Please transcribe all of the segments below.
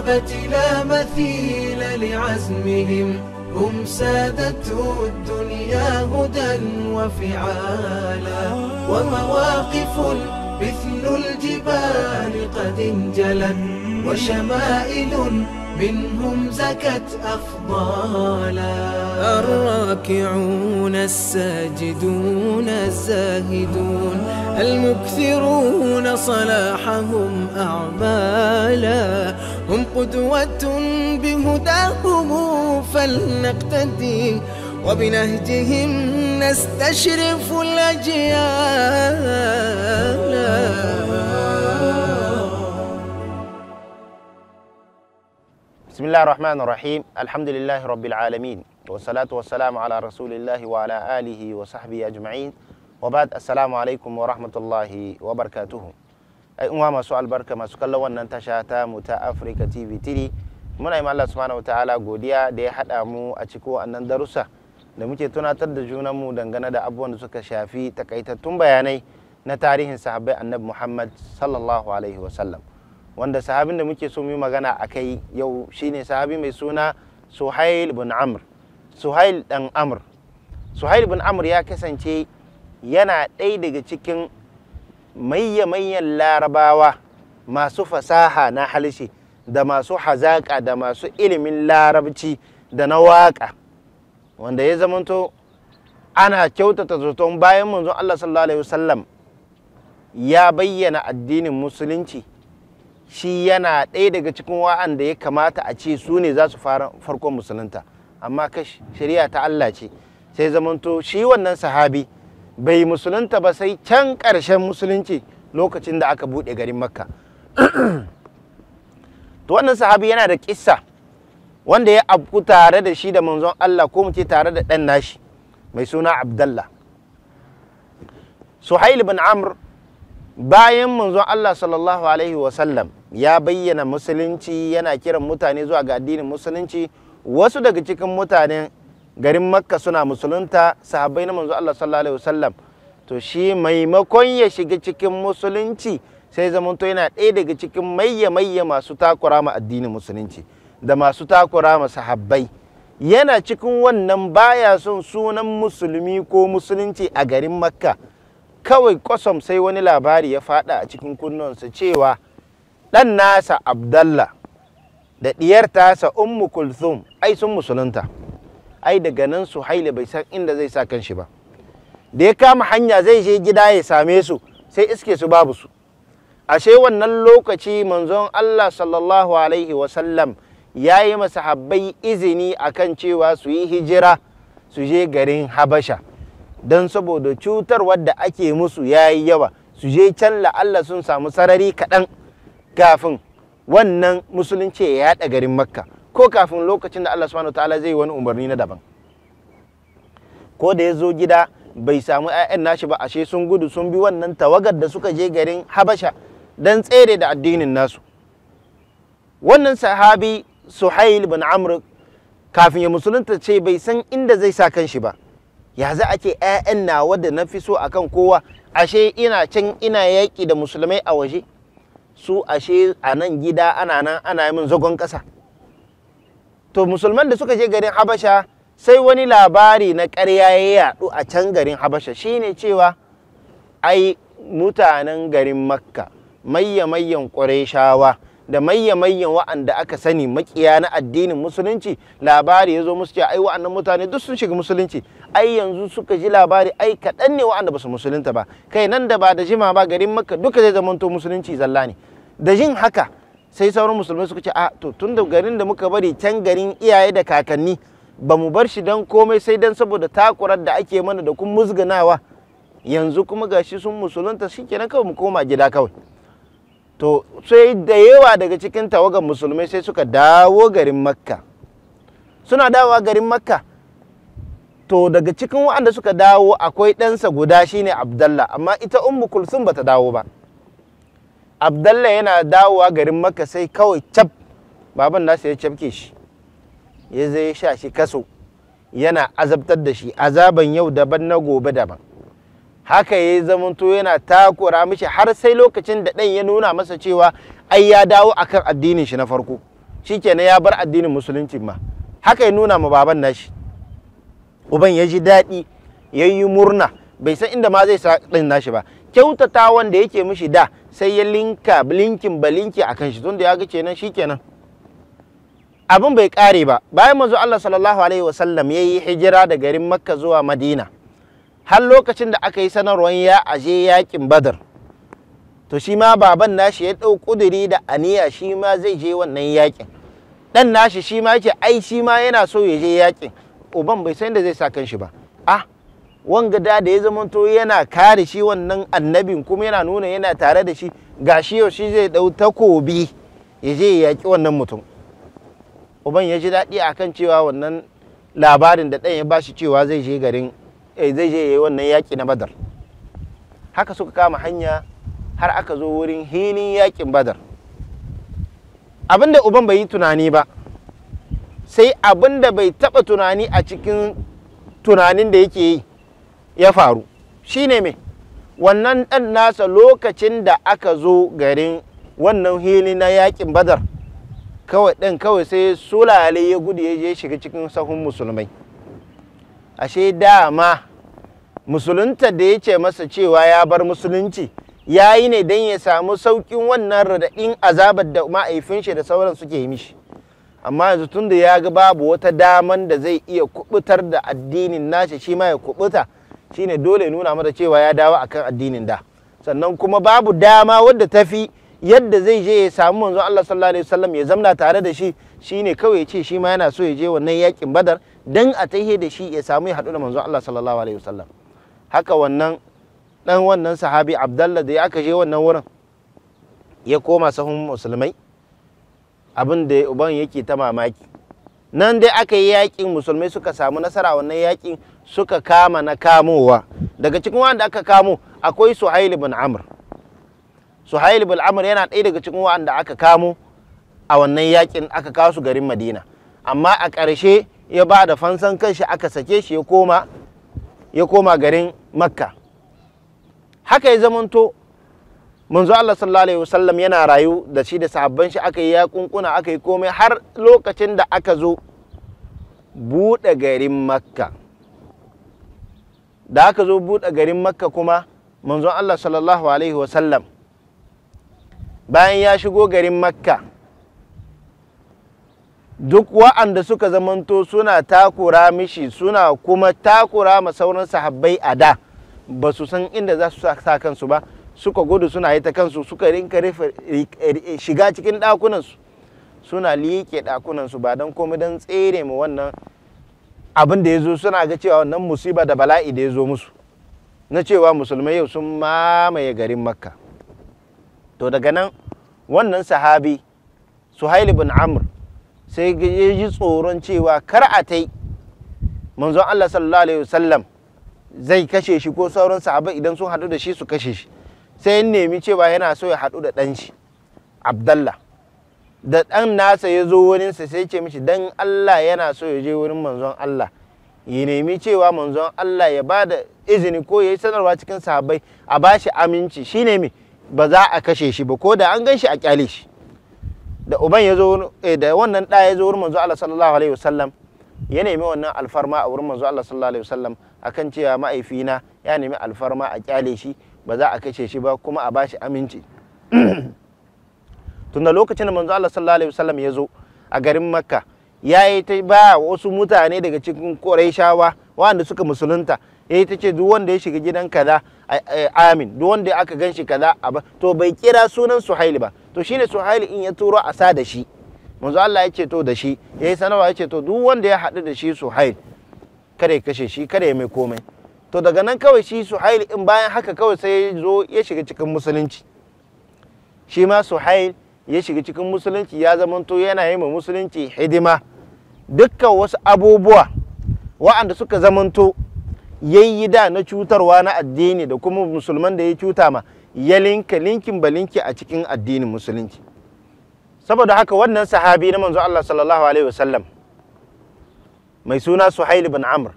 للصحابة لا مثيل لعزمهم هم سادة الدنيا هدى وفعالا ومواقف مثل الجبال قد انجلت وشمائل منهم زكت أفضالا الراكعون الساجدون الزاهدون المكثرون صلاحهم أعمالا هم قدوة بهداهم فلنقتدي وبنهجهم نستشرف الأجيال. بسم الله الرحمن الرحيم. الحمد لله رب العالمين والصلاة والسلام على رسول الله وعلى آله وصحبه أجمعين وبعد. السلام عليكم ورحمة الله وبركاته. أي ما سؤال بركة ما سكلا وانا انتشاتا متا أفريكا TV3 muna yi Allah subhanahu wataala godiya da ya haɗa mu a cikin wannan darussa da muke tunatar da junanmu dangane da abubuwan da suka shafi takaitattun bayanai na tarihin sahabbai annabi Muhammad sallallahu alaihi wasallam, wanda sahabin da muke so mu yi magana a kai yau shine sahabi mai suna Suhail bin Amr. Suhail dan Amr. Suhail bin Amr ya kasance yana ɗaya daga cikin mayyan larabawa masu fasaha na halshe da masu hazaƙa da masu ilimin larabci da na waƙa, wanda ya zamanto ana kyautata zaton bayan manzon Allah sallallahu alaihi wasallam ya bayyana addinin musulunci, shi yana ɗaya daga cikin wa'anda ya kamata a ce su ne za su farkon musulunta, amma kash shari'a ta Allah ce sai zamanto shi wannan sahabi bai musulunta ba sai can ƙarshen musulunci lokacin da aka buɗe garin Makka. To wannan sahabi yana da kissa wanda ya abku tare da shi da manzon Allah, ko mu ce tare da ɗan nashi mai suna Abdallah. Suhail bin Amr bayan manzon Allah sallallahu alaihi wasallam ya bayyana musulunci, yana kiran mutane zuwa ga addinin musulunci, wasu daga cikin mutanen garin Makka suna musulunta, sahabbai na manzon Allah sallallahu alaihi wasallam. To shi maimakon ya shiga cikin musulunci sai zamanto yana ɗaya daga cikin mayya masu takura ma addinin musulunci da masu takura ma sahabbai. Yana cikin wannan baya son sunan musulmi ko musulunci a garin Makka. Kawai kwasom sai wani labari ya faɗa a cikin kunnonsa cewa ɗan nasa Abdallah da ɗiyar tasa Ummu Kulthum ai sun musulunta. Ai daga nan Suhail bai san inda zai sa kanshi ba. Da ya kama hanya zai je gida ya same su sai iske su babu su. Ashe wannan lokaci manzon Allah sallallahu alaihi wasallam ya yi masahabbai izini akan cewa su yi hijira su je garin Habasha, don saboda cutar wadda ake musu ya yi yawa, su je can la'alla sun samu sarari kaɗan kafin wannan musulunci ya yaɗa garin Makka, ko kafin lokacin da Allah subhanahu wa ta'ala zai yi wani umarni na daban. Ko da ya zo gida bai samu 'ya'yan nashi ba, ashe sun gudu sun bi wannan tawagar da suka je garin Habasha don tsere da addinin nasu. Wannan sahabi Suhail bin Amr kafin ya musulunta ce bai san inda zai sa kanshi ba. Ya za a ce 'ya'yan nawa da na fi so akan kowa, ashe ina can ina yaƙi da musulmai a waje, su ashe a nan gida ana yi min zagon ƙasa. To musulman da suka je garin Habasha sai wani labari na ƙarya ya yaɗu a can garin Habasha, shine cewa ai mutanen garin Makka mayyan Qurayshawa da mayyan wa'anda aka sani makiya na addinin musulunci, labari ya zo musu cewa ai wa'annan mutane duk sun shiga musulunci, ai yanzu suka ji labari ai kaɗan ne wa'anda ba su musulunta ba, kai nan da ba da jima ba garin Makka duka zai zamanto musulunci zalla ne. Da jin haka sai sauran musulmai suka ce a to tun da garin da muka bari can garin iyaye da kakanni ba mu bar shi don komai sai don saboda takurar da ake mana da kun musganawa, yanzu kuma gashi sun musulunta shikenan kawai mu koma gida kawai. To sai da yawa daga cikin tawagan musulmai sai suka dawo garin Makka. Suna dawowa garin Makka, to daga cikin waɗanda suka dawo akwai ɗansa guda shine Abdallah, amma ita Ummu Kulthum bata dawo ba. Abdallah yana dawowa garin Makka sai kawai cap baban nasa ya cafke shi, ya zai sha shi kaso, yana azabtar da shi azaban yau daban na gobe daban. Haka ya zamanto yana takura mishi har sai lokacin da ɗan ya nuna masa cewa ai ya dawo akan addinin shi na farko, shikenan ya bar addinin musulunci ma. Haka ya nuna ma baban nashi. Uban ya ji daɗi, ya yi murna, bai san inda ma zai sa ɗin nashi ba. Kyautata wanda yake mishi da sai ya linka blinkin balinki a kan shi, tunda ya ga kenan shikenan abin bai ƙare ba. Bayan manzo Allah sallallahu alaihi wasallam ya yi hijira da garin Makka zuwa Madina, har lokacin da aka yi sanarwar ya aje yakin Badar, to shi ma baban nashi ya ɗau ƙuduri da aniya shi ma zai je wannan yakin. Ɗan nashi shi ma yake ai shi ma yana so ya je yakin. Uban bai san da zai sa kan shi ba. Wanga da ya zamanto yana kare shi wannan annabin kuma yana nuna yana tare da shi, gashi yau shi zai ɗau takobi ya je ya yaƙi wannan mutum. Uban ya ji daɗi akan cewa wannan labarin da ɗan ya bashi cewa zai je garin zai je ya yi wannan yaƙi na Badar. Haka suka kama hanya har aka zo wurin hilin yaƙin Badar. Abinda uban bai yi tunani ba, sai abinda bai taɓa tunani a cikin tunanin da yake yi ya faru. Shine me? Wannan ɗan nasa lokacin da aka zo garin wannan hili na yaƙin Badar, kawai sai sulale ya gudu ya je shiga cikin sahun musulmai. Ashe dama musulunta da ya ce masa cewa ya bar musulunci ya yi ne don ya samu sauƙin wannan raɗaɗin azabar da ma'aifin shi da sauran suke yi mishi. Amma yanzu tun da ya ga babu wata daman da zai iya kubutar da addinin nashi shi ma ya kubuta, shine dole nuna mata cewa ya dawo akan addinin da. Sannan kuma babu dama wadda tafi yadda zai je ya samu manzon Allah sallallahu alaihi wasallam ya zamna tare da shi, shine kawai ya ce shi ma yana so ya je wannan yakin Badar dan a taihe da shi ya samu ya haɗu da manzon Allah sallallahu alaihi wasallam. Haka wannan sahabi Abdallah da ya aka je wannan wurin ya koma sahun musulmai, abin da uban yake ta mamaki. Nan dai aka yi yakin, musulmai suka samu nasara wannan yakin, suka kama na kamowa. Daga cikin wanda aka kamo akwai Suhail ibn Amr. Suhail ibn Amr yana ɗaya daga cikin wanda aka kamo a wannan yakin, aka kawo su garin Madina. Amma a ƙarshe ya ba da fansan kanshi, aka sake shi ya koma garin Makka. Haka ya zamanto manzo Allah sallallahu alaihi wasallam yana rayu da shi da sahabban shi, aka yi yakunkuna, aka yi komai har lokacin da aka zo buɗe garin Makka. Da aka zo buɗe garin Makka kuma manzo Allah sallallahu alaihi wasallam bayan ya shigo garin Makka, duk wa'anda suka zamanto suna takura mishi, suna kuma takura ma sauran sahabbai a da, ba su san inda za su sa kansu ba, suka gudu suna yi ta kansu, suka rinka shiga cikin ɗakunansu, suna liƙe ɗakunansu ba don komai don tsere ma wannan abin da ya zo. Suna ga cewa wannan musiba da bala'i da ya zo musu na cewa musulmai yau sun mamaye garin Makka. To daga nan wannan sahabi Suhail ibn Amr sai ya ji tsoron cewa kar a tai manzon Allah sallallahu alaihi wasallam zai kashe shi, ko sauran sahabbai idan sun haɗu da shi su kashe shi. Sai ya nemi cewa yana so ya haɗu da ɗan shi Abdallah. Da ɗan nasa ya zo wurinsa sai ce mishi dan Allah yana so ya je wurin manzon Allah, ya nemi cewa manzon Allah ya ba da izini ko ya yi sanarwa cikin sahabbai a ba shi aminci, shine me ba za a kashe shi ba, ko da an gan shi a kyale shi. Da uban ya zo, da wannan ɗa ya zo wurin manzon Allah sallallahu alaihi wasallam, ya nemi wannan alfarma a wurin manzon Allah sallallahu alaihi wasallam akan cewa ma'aifina ya nemi alfarma a kyale shi, ba za a kashe shi ba, kuma a ba shi aminci. Tunda lokacin da manzo Allah sallallahu alaihi wasallam ya zo a garin Makka, ya yi ta ba wasu mutane daga cikin Qurayshawa wanda suka musulunta, ya yi ta ce duk wanda ya shiga gidan kaza amin, duk wanda aka gan shi kaza to bai kira sunan Suhail ba. To shine Suhail in ya turo a sa da shi, manzo Allah ya ce to da shi, ya yi sanarwa ya ce to duk wanda ya haɗu da shi Suhail kada ya kashe shi, kada ya mai komai. To daga nan kawai shi Suhail in bayan haka kawai sai ya zo ya shiga cikin musulunci. Shi ma Suhail ya shiga cikin musulunci, ya zamanto yana yi ma musulunci hidima. Dukkan wasu abubuwa wa'anda suka zamanto yayi da na cutarwa na addini da kuma musulman da ya cuta ma, ya linkin balinki a cikin addinin musulunci. Saboda haka wannan sahabi na manzo Allah sallallahu alaihi wasallam mai suna Suhail ibn Amr,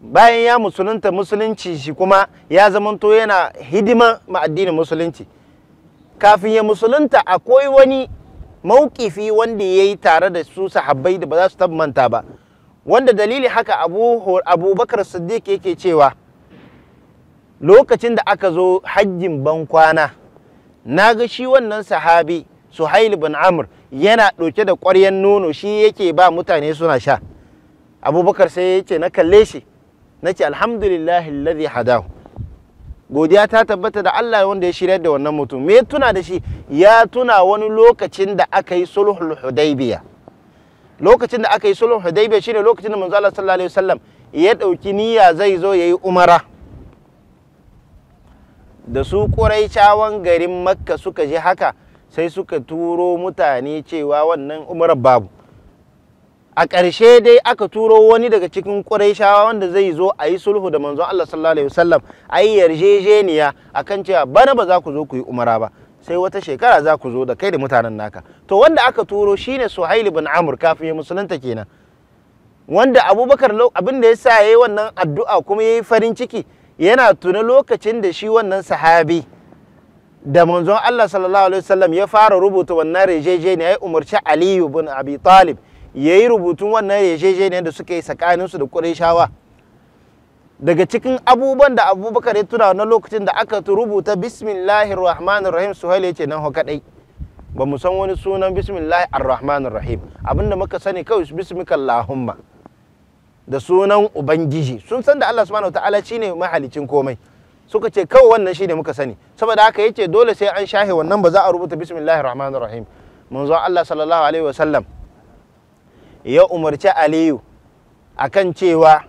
bayan ya musulunta musulunci shi kuma ya zamanto yana hidima ma addinin musulunci. Kafin ya musulunta akwai wani mauƙifi wanda ya yi tare da su sahabbai da ba za su tabbanta ba, wanda dalili haka abubakar siddiq yake cewa lokacin da aka zo hajjin bankwana na ga shi wannan sahabi Suhail bin Amr yana ɗauke da ƙwaryen nono shi yake ba mutane suna sha. Abubakar sai ya ce na kalle shi na ce alhamdulillahi alladhi hadahu, godiya ta tabbata da Allah wanda ya shirya da wannan mutum. Me ya tuna da shi? Ya tuna wani lokacin da aka yi sulhul hudaybiya. Lokacin da aka yi sulhul hudaybiya shine lokacin da manzo Allah sallallahu alaihi wasallam ya ɗauki niyya zai zo yayi umara. Da su Quraishawan garin Makka suka je haka sai suka turo mutane cewa wannan umarar babu. A ƙarshe dai aka turo wani daga cikin Qurayshawa wanda zai zo a yi sulhu da manzon Allah sallallahu alaihi wasallam, a yi yarjejeniya akan cewa bana ba za ku zo ku yi umara ba, sai wata shekara za ku zo da kai da mutanen naka. To wanda aka turo shine Suhail bin Amr kafin ya musulunta kenan, wanda Abubakar abin da ya sa yayi wannan addu'a kuma yayi farin ciki, yana tuna lokacin da shi wannan sahabi da manzon Allah sallallahu alaihi wasallam ya fara rubuta wannan yarjejeniya, ya umarci Ali bin Abi Talib ya yi rubutun wannan yarjejeniyar da suka yi tsakaninsu da Qurayshawa. Daga cikin abubuwan da Abubakar ya tuna wannan lokacin da aka rubuta bismillahir rahmanir rahim, Suhail ya ce nan kadai ba mu san wani sunan bismillahir rahmanir rahim, abinda muka sani kawai bismikallahumma, da sunan ubangiji. Sun san da Allah subhanahu wataala shine mahalicin komai, suka ce kawai wannan shine muka sani. Saboda haka yace dole sai an shahe wannan, ba za a rubuta bismillahir rahmanir rahim. Manzo Allah sallallahu alaihi wasallam ya umarci Aliyu akan cewa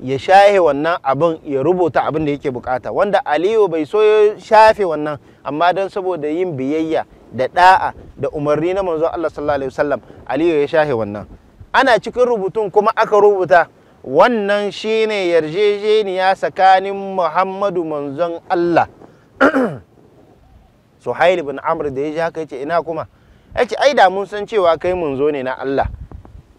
ya shahe wannan abin, ya rubuta abin da yake bukata, wanda Aliyu bai so ya shafe wannan, amma don saboda yin biyayya da da'a da umarni na manzo Allah sallallahu alaihi wasallam, Aliyu ya shahe wannan. Ana cikin rubutun kuma aka rubuta wannan shine yarjejeniya tsakanin Muhammadu manzon Allah. Suhail bin Amr da ya ji haka yace ina kuma, yace ai da mun san cewa kai manzo ne na Allah,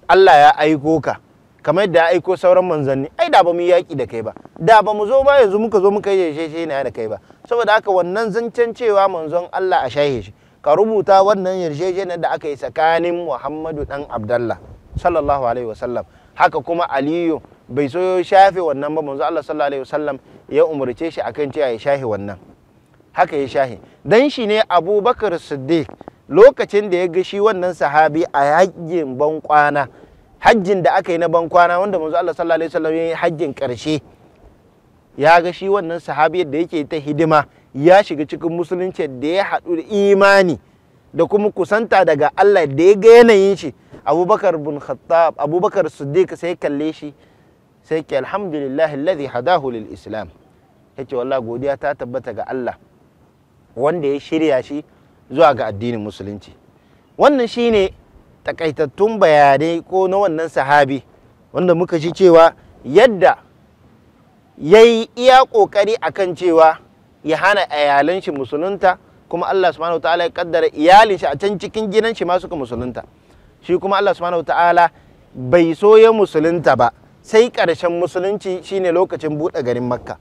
Allah ya aiko ka kamar da ya aiko sauran manzanni, ai da ba mu yaƙi da kai ba, da ba mu zo ba yanzu muka zo muka yi yarjejeniya da kai ba. Saboda haka wannan zancen cewa manzon Allah a shahe shi, ka rubuta wannan yarjejeniyar da aka yi tsakanin Muhammadu dan Abdullah sallallahu alaihi wasallam. Haka kuma Aliyu bai so ya shafe wannan ba, manzon Allah sallallahu alaihi wasallam ya umarce shi akan cewa ya shahe wannan, haka ya shahe. Dan shi ne Abubakar Siddiq lokacin da ya ga shi wannan sahabi a hajjin bankwana, hajjin da aka yi na bankwana wanda manzo Allah sallallahu alaihi wasallam ya yi hajjin ƙarshe, ya ga shi wannan sahabi da yake ta hidima ya shiga cikin musulunci, da ya haɗu da imani da kuma kusanta daga Allah, da ya ga yanayin shi. Abubakar Siddiq sai kalle shi sai ke alhamdulillahi alladhi hadahu lil islam, yace wallahi godiya ta tabbata ga Allah wanda ya shirya shi zuwa ga addinin musulunci. Wannan shine takaitattun bayanai ko na wannan sahabi wanda muka ji cewa yadda ya yi iya ƙoƙari akan cewa ya hana iyalan shi musulunta, kuma Allah subhanahu wataala ya kaddara iyalin shi a can cikin gidan shi ma suka musulunta. Shi kuma Allah subhanahu wataala bai so ya musulunta ba sai ƙarshen musulunci shine lokacin buɗe garin Makka,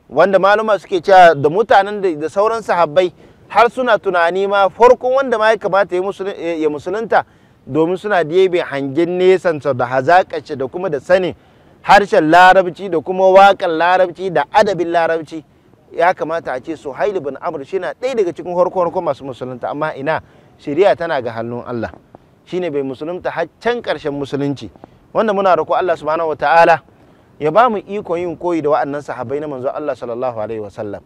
wanda maluma suke cewa da mutanen da sauran sahabbai har suna tunani ma farkon wanda ma ya kamata ya musulunta, domin suna diebe hangen nesansa da hazaƙace da kuma da sanin harshen larabci da kuma waƙan larabci da adabin larabci, ya kamata a ce Suhail bin Amr shi na ɗaya daga cikin harko masu musulunta, amma ina shari'a tana ga hannun Allah, shine bai musulunta har can ƙarshen musulunci. Wanda muna roƙo Allah subhanahu wataala ya ba mu iko yin koyi da wa'annan sahabbai na manzo Allah sallallahu alaihi wasallam,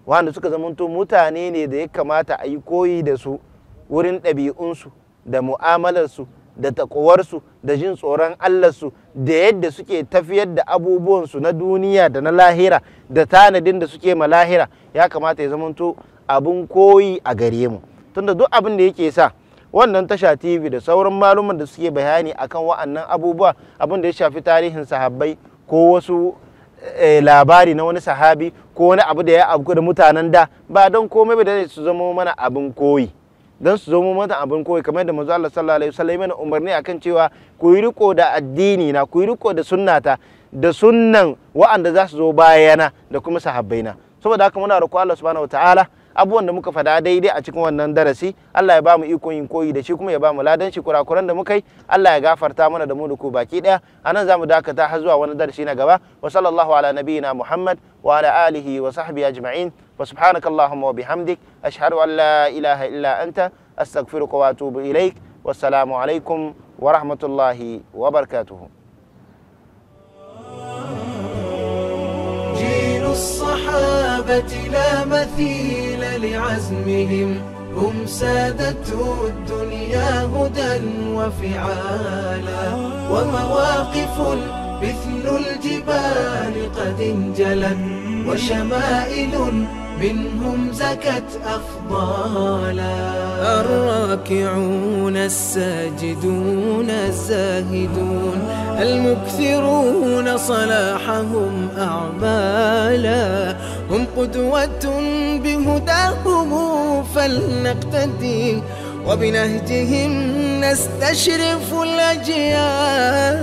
wanda suka zamanto mutane ne da ya kamata a yi koyi da su wurin ɗabi'unsu da mu'amalarsu da taƙawarsu da jin tsoron Allahnsu, da yadda suke tafiyar da abubuwansu na duniya da na lahira da tanadin da suke ma lahira, ya kamata ya zamanto abin koyi a gare mu. Tunda duk abin da yake sa wannan tasha TV da sauran maluman da suke bayani akan wa'annan abubuwa, abin da ya shafi tarihin sahabbai ko wasu labari na wani sahabi ko wani abu da ya abu da mutanen da, ba don komai ba da su zama mana abin koyi, don su zama mana abin koyi kamar da manzo Allah sallallahu alaihi wasallam mana umarni akan cewa ku yi riko da addini na, ku yi riko da sunnata da sunnan wa'anda za su zo bayana da kuma sahabbaina. Saboda haka muna roƙo Allah subhanahu wataala abubuwan da muka fada daidai a cikin wannan darasi Allah ya bamu ikon yin koyi da shi kuma ya bamu ladan shi. Kurakuran da muka yi Allah ya gafarta mana da mu da ku baki daya. Anan zamu dakata har zuwa wani darasi na gaba. Wa sallallahu ala nabiyyina Muhammad wa ala alihi wa sahbihi ajma'in. Wa subhanakallahumma wa bihamdik ashhadu an la ilaha illa anta astaghfiruka wa atubu ilaik. Wassalamu alaikum wa rahmatullahi wa barakatuhu. الصحابة لا مثيل لعزمهم هم سادة الدنيا هدى وفعالا ومواقف مثل الجبال قد انجلت وشمائل منهم زكت أفضالا الراكعون الساجدون الزاهدون المكثرون صلاحهم أعمالا هم قدوة بهداهم فلنقتدي وبنهجهم نستشرف الأجيال.